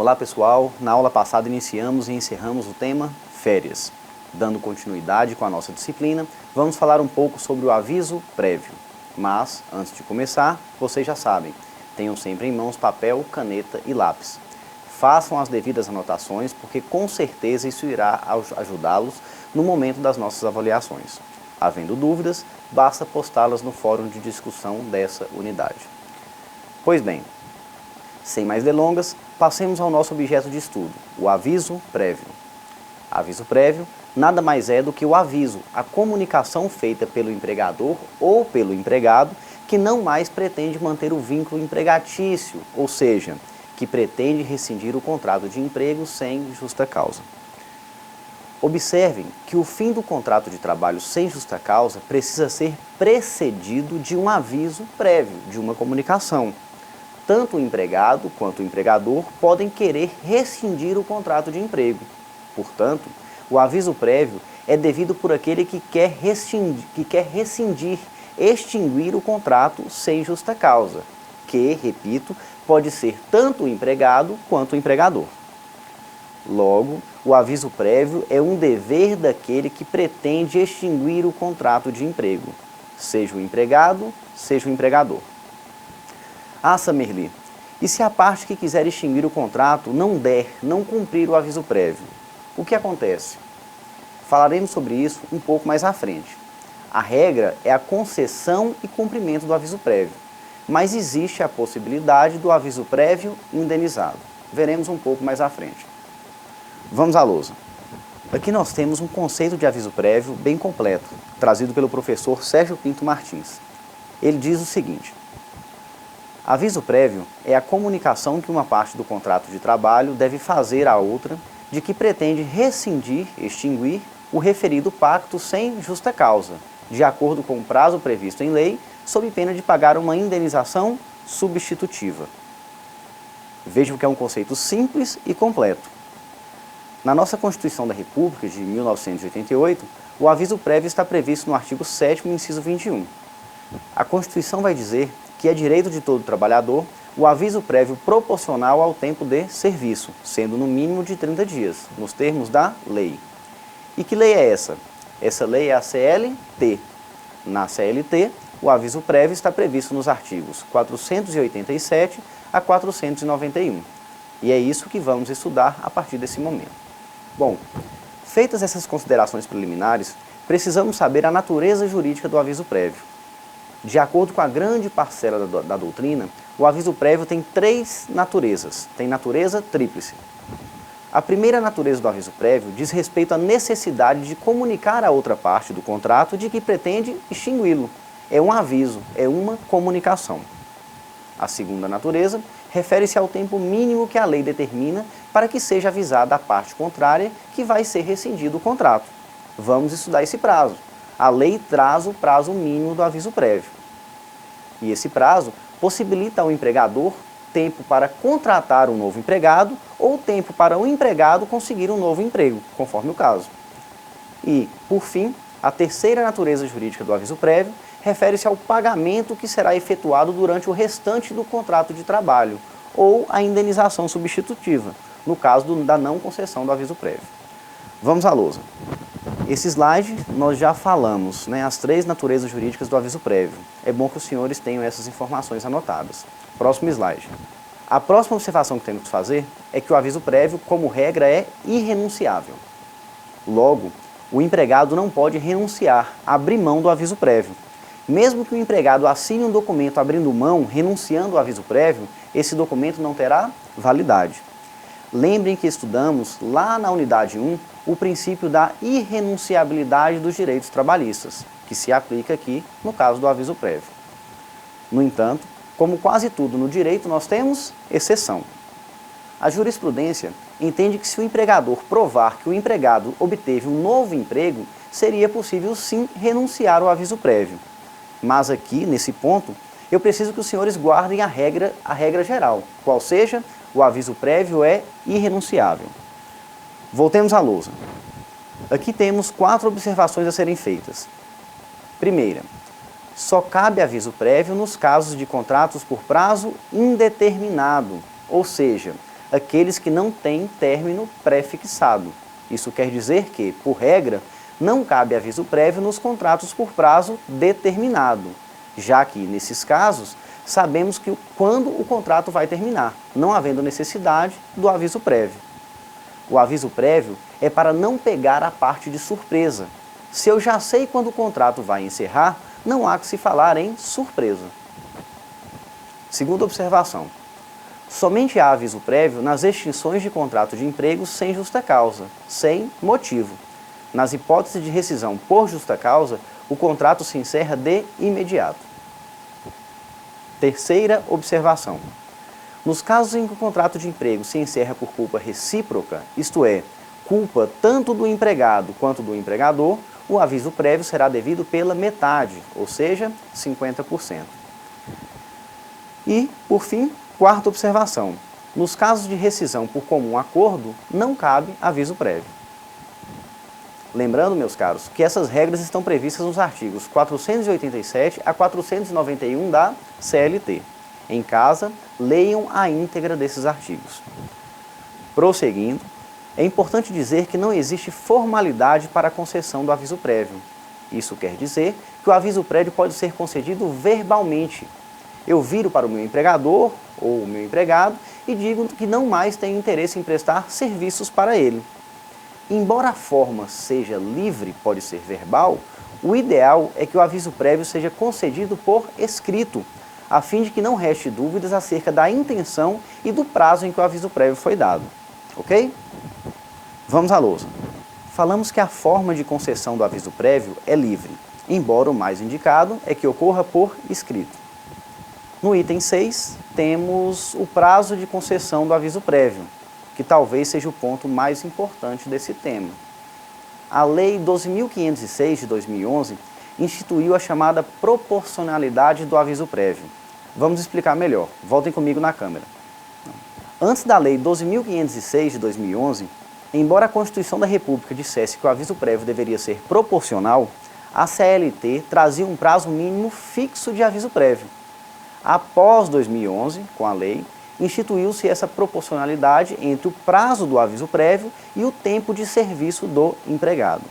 Olá pessoal, na aula passada iniciamos e encerramos o tema férias. Dando continuidade com a nossa disciplina, vamos falar um pouco sobre o aviso prévio. Mas, antes de começar, vocês já sabem, tenham sempre em mãos papel, caneta e lápis. Façam as devidas anotações, porque com certeza isso irá ajudá-los no momento das nossas avaliações. Havendo dúvidas, basta postá-las no fórum de discussão dessa unidade. Pois bem, sem mais delongas, passemos ao nosso objeto de estudo, o aviso prévio. Aviso prévio nada mais é do que o aviso, a comunicação feita pelo empregador ou pelo empregado que não mais pretende manter o vínculo empregatício, ou seja, que pretende rescindir o contrato de emprego sem justa causa. Observem que o fim do contrato de trabalho sem justa causa precisa ser precedido de um aviso prévio, de uma comunicação. Tanto o empregado quanto o empregador podem querer rescindir o contrato de emprego. Portanto, o aviso prévio é devido por aquele que quer rescindir, extinguir o contrato sem justa causa, que, repito, pode ser tanto o empregado quanto o empregador. Logo, o aviso prévio é um dever daquele que pretende extinguir o contrato de emprego, seja o empregado, seja o empregador. Ah, Samerli, e se a parte que quiser extinguir o contrato não cumprir o aviso prévio? O que acontece? Falaremos sobre isso um pouco mais à frente. A regra é a concessão e cumprimento do aviso prévio, mas existe a possibilidade do aviso prévio indenizado. Veremos um pouco mais à frente. Vamos à lousa. Aqui nós temos um conceito de aviso prévio bem completo, trazido pelo professor Sérgio Pinto Martins. Ele diz o seguinte: aviso prévio é a comunicação que uma parte do contrato de trabalho deve fazer à outra de que pretende rescindir, extinguir, o referido pacto sem justa causa, de acordo com o prazo previsto em lei, sob pena de pagar uma indenização substitutiva. Vejam que é um conceito simples e completo. Na nossa Constituição da República de 1988, o aviso prévio está previsto no artigo 7º, inciso 21. A Constituição vai dizer que é direito de todo trabalhador o aviso prévio proporcional ao tempo de serviço, sendo no mínimo de 30 dias, nos termos da lei. E que lei é essa? Essa lei é a CLT. Na CLT, o aviso prévio está previsto nos artigos 487 a 491. E é isso que vamos estudar a partir desse momento. Bom, feitas essas considerações preliminares, precisamos saber a natureza jurídica do aviso prévio. De acordo com a grande parcela da doutrina, o aviso prévio tem três naturezas, tem natureza tríplice. A primeira natureza do aviso prévio diz respeito à necessidade de comunicar à outra parte do contrato de que pretende extingui-lo. É um aviso, é uma comunicação. A segunda natureza refere-se ao tempo mínimo que a lei determina para que seja avisada a parte contrária que vai ser rescindido o contrato. Vamos estudar esse prazo. A lei traz o prazo mínimo do aviso prévio. E esse prazo possibilita ao empregador tempo para contratar um novo empregado ou tempo para o empregado conseguir um novo emprego, conforme o caso. E, por fim, a terceira natureza jurídica do aviso prévio refere-se ao pagamento que será efetuado durante o restante do contrato de trabalho ou a indenização substitutiva, no caso da não concessão do aviso prévio. Vamos à lousa. Esse slide nós já falamos, as três naturezas jurídicas do aviso prévio. É bom que os senhores tenham essas informações anotadas. Próximo slide. A próxima observação que temos que fazer é que o aviso prévio, como regra, é irrenunciável. Logo, o empregado não pode renunciar, abrir mão do aviso prévio. Mesmo que o empregado assine um documento abrindo mão, renunciando ao aviso prévio, esse documento não terá validade. Lembrem que estudamos lá na unidade 1 o princípio da irrenunciabilidade dos direitos trabalhistas, que se aplica aqui no caso do aviso prévio. No entanto, como quase tudo no direito, nós temos exceção. A jurisprudência entende que se o empregador provar que o empregado obteve um novo emprego, seria possível sim renunciar ao aviso prévio. Mas aqui, nesse ponto, eu preciso que os senhores guardem a regra geral, qual seja, o aviso prévio é irrenunciável. Voltemos à lousa. Aqui temos 4 observações a serem feitas. Primeira, só cabe aviso prévio nos casos de contratos por prazo indeterminado, ou seja, aqueles que não têm término pré-fixado. Isso quer dizer que, por regra, não cabe aviso prévio nos contratos por prazo determinado, já que, nesses casos, sabemos que quando o contrato vai terminar, não havendo necessidade do aviso prévio. O aviso prévio é para não pegar a parte de surpresa. Se eu já sei quando o contrato vai encerrar, não há que se falar em surpresa. Segunda observação. Somente há aviso prévio nas extinções de contrato de emprego sem justa causa, sem motivo. Nas hipóteses de rescisão por justa causa, o contrato se encerra de imediato. Terceira observação. Nos casos em que o contrato de emprego se encerra por culpa recíproca, isto é, culpa tanto do empregado quanto do empregador, o aviso prévio será devido pela metade, ou seja, 50%. E, por fim, quarta observação. Nos casos de rescisão por comum acordo, não cabe aviso prévio. Lembrando, meus caros, que essas regras estão previstas nos artigos 487 a 491 da CLT. Em casa, leiam a íntegra desses artigos. Prosseguindo, é importante dizer que não existe formalidade para a concessão do aviso prévio. Isso quer dizer que o aviso prévio pode ser concedido verbalmente. Eu viro para o meu empregador ou o meu empregado e digo que não mais tenho interesse em prestar serviços para ele. Embora a forma seja livre, pode ser verbal, o ideal é que o aviso prévio seja concedido por escrito, a fim de que não reste dúvidas acerca da intenção e do prazo em que o aviso prévio foi dado. Ok? Vamos à lousa. Falamos que a forma de concessão do aviso prévio é livre, embora o mais indicado é que ocorra por escrito. No item 6, temos o prazo de concessão do aviso prévio, que talvez seja o ponto mais importante desse tema. A Lei 12.506 de 2011 instituiu a chamada proporcionalidade do aviso prévio. Vamos explicar melhor. Voltem comigo na câmera. Antes da Lei 12.506 de 2011, embora a Constituição da República dissesse que o aviso prévio deveria ser proporcional, a CLT trazia um prazo mínimo fixo de aviso prévio. Após 2011, com a lei, instituiu-se essa proporcionalidade entre o prazo do aviso prévio e o tempo de serviço do empregado.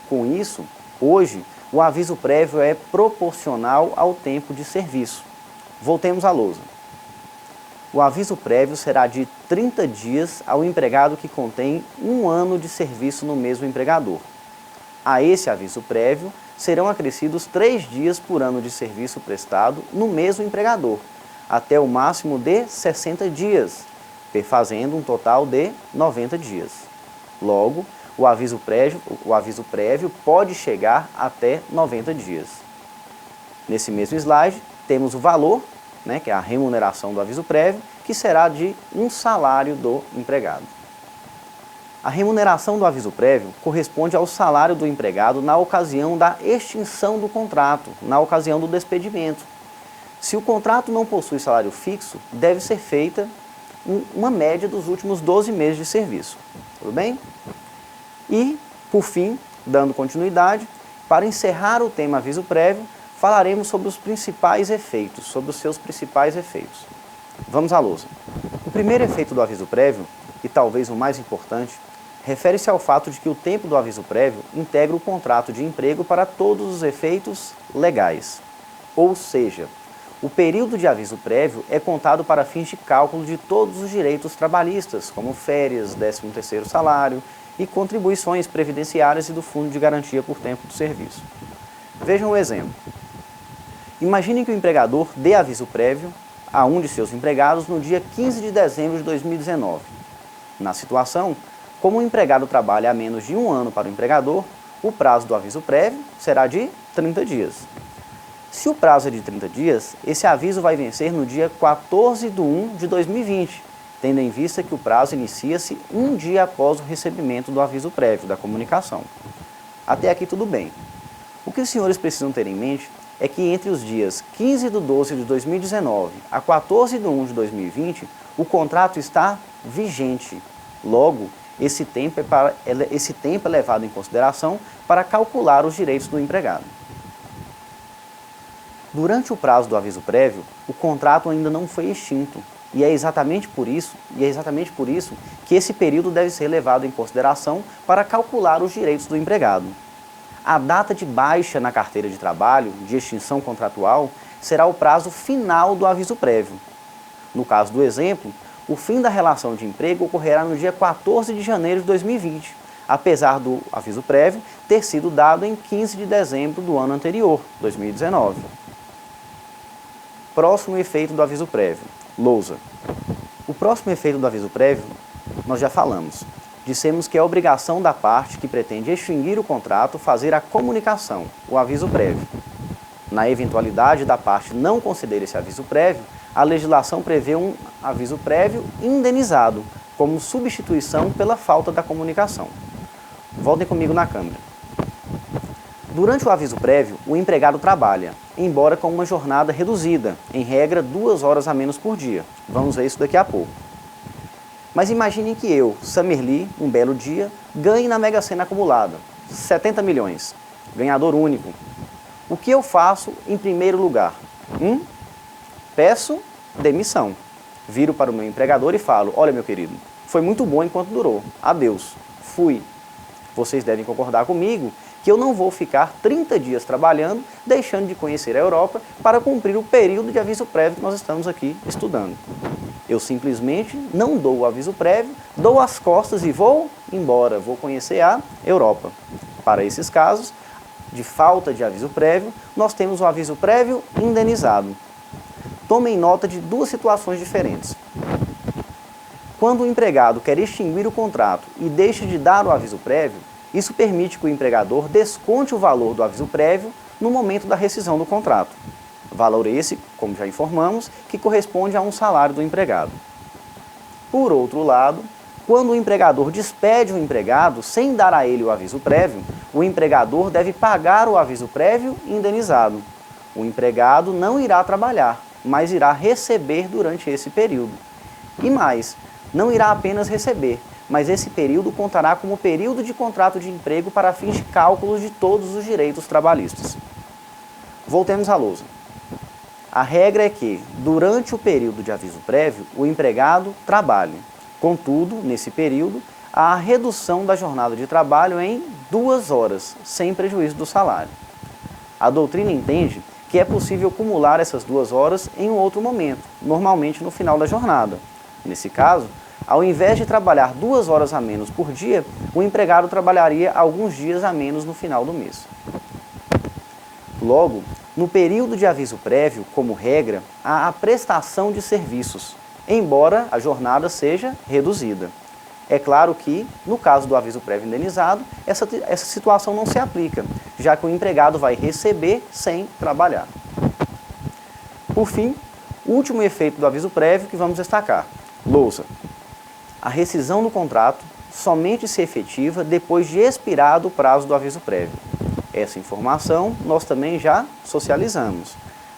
Com isso, hoje, o aviso prévio é proporcional ao tempo de serviço. Voltemos à lousa. O aviso prévio será de 30 dias ao empregado que contém 1 ano de serviço no mesmo empregador. A esse aviso prévio serão acrescidos 3 dias por ano de serviço prestado no mesmo empregador, até o máximo de 60 dias, fazendo um total de 90 dias. Logo, o aviso prévio pode chegar até 90 dias. Nesse mesmo slide, temos o valor, que é a remuneração do aviso prévio, que será de 1 salário do empregado. A remuneração do aviso prévio corresponde ao salário do empregado na ocasião da extinção do contrato, na ocasião do despedimento. Se o contrato não possui salário fixo, deve ser feita uma média dos últimos 12 meses de serviço. Tudo bem? E, por fim, dando continuidade, para encerrar o tema aviso prévio, falaremos sobre os principais efeitos, sobre os seus principais efeitos. Vamos à lousa. O primeiro efeito do aviso prévio, e talvez o mais importante, refere-se ao fato de que o tempo do aviso prévio integra o contrato de emprego para todos os efeitos legais. Ou seja, o período de aviso prévio é contado para fins de cálculo de todos os direitos trabalhistas, como férias, 13º salário e contribuições previdenciárias e do Fundo de Garantia por Tempo do Serviço. Vejam o exemplo. Imaginem que o empregador dê aviso prévio a um de seus empregados no dia 15 de dezembro de 2019. Na situação, como o empregado trabalha há menos de 1 ano para o empregador, o prazo do aviso prévio será de 30 dias. Se o prazo é de 30 dias, esse aviso vai vencer no dia 14 de 1 de 2020, tendo em vista que o prazo inicia-se 1 dia após o recebimento do aviso prévio da comunicação. Até aqui tudo bem. O que os senhores precisam ter em mente é que entre os dias 15 de 12 de 2019 a 14 de 1 de 2020, o contrato está vigente. Logo, esse tempo é levado em consideração para calcular os direitos do empregado. Durante o prazo do aviso prévio, o contrato ainda não foi extinto. E é exatamente por isso que esse período deve ser levado em consideração para calcular os direitos do empregado. A data de baixa na carteira de trabalho, de extinção contratual, será o prazo final do aviso prévio. No caso do exemplo, o fim da relação de emprego ocorrerá no dia 14 de janeiro de 2020, apesar do aviso prévio ter sido dado em 15 de dezembro do ano anterior, 2019. Próximo efeito do aviso prévio, lousa. O próximo efeito do aviso prévio, nós já falamos. Dissemos que é obrigação da parte que pretende extinguir o contrato fazer a comunicação, o aviso prévio. Na eventualidade da parte não conceder esse aviso prévio, a legislação prevê um aviso prévio indenizado, como substituição pela falta da comunicação. Voltem comigo na câmera. Durante o aviso prévio, o empregado trabalha, embora com uma jornada reduzida, em regra 2 horas a menos por dia. Vamos ver isso daqui a pouco. Mas imaginem que eu, Samerli, um belo dia, ganhe na Mega Sena acumulada, 70 milhões, ganhador único. O que eu faço em primeiro lugar? Peço demissão. Viro para o meu empregador e falo, olha meu querido, foi muito bom enquanto durou, adeus, fui. Vocês devem concordar comigo que eu não vou ficar 30 dias trabalhando, deixando de conhecer a Europa para cumprir o período de aviso prévio que nós estamos aqui estudando. Eu simplesmente não dou o aviso prévio, dou as costas e vou embora, vou conhecer a Europa. Para esses casos de falta de aviso prévio, nós temos o aviso prévio indenizado. Tomem nota de 2 situações diferentes. Quando o empregado quer extinguir o contrato e deixa de dar o aviso prévio, isso permite que o empregador desconte o valor do aviso prévio no momento da rescisão do contrato. Valor esse, como já informamos, que corresponde a um salário do empregado. Por outro lado, quando o empregador despede o empregado sem dar a ele o aviso prévio, o empregador deve pagar o aviso prévio indenizado. O empregado não irá trabalhar, mas irá receber durante esse período. E mais, não irá apenas receber, mas esse período contará como período de contrato de emprego para fins de cálculos de todos os direitos trabalhistas. Voltemos à lousa. A regra é que, durante o período de aviso prévio, o empregado trabalhe. Contudo, nesse período, há a redução da jornada de trabalho em 2 horas, sem prejuízo do salário. A doutrina entende que é possível acumular essas 2 horas em um outro momento, normalmente no final da jornada. Nesse caso, ao invés de trabalhar 2 horas a menos por dia, o empregado trabalharia alguns dias a menos no final do mês. Logo, no período de aviso prévio, como regra, há a prestação de serviços, embora a jornada seja reduzida. É claro que, no caso do aviso prévio indenizado, essa situação não se aplica, já que o empregado vai receber sem trabalhar. Por fim, o último efeito do aviso prévio que vamos destacar. Lousa. A rescisão do contrato somente se efetiva depois de expirado o prazo do aviso prévio. Essa informação nós também já socializamos.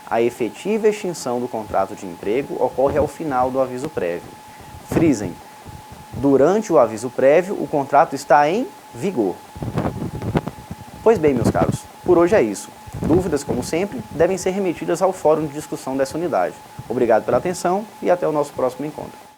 A efetiva extinção do contrato de emprego ocorre ao final do aviso prévio. Frisem, durante o aviso prévio, o contrato está em vigor. Pois bem, meus caros, por hoje é isso. Dúvidas, como sempre, devem ser remetidas ao fórum de discussão dessa unidade. Obrigado pela atenção e até o nosso próximo encontro.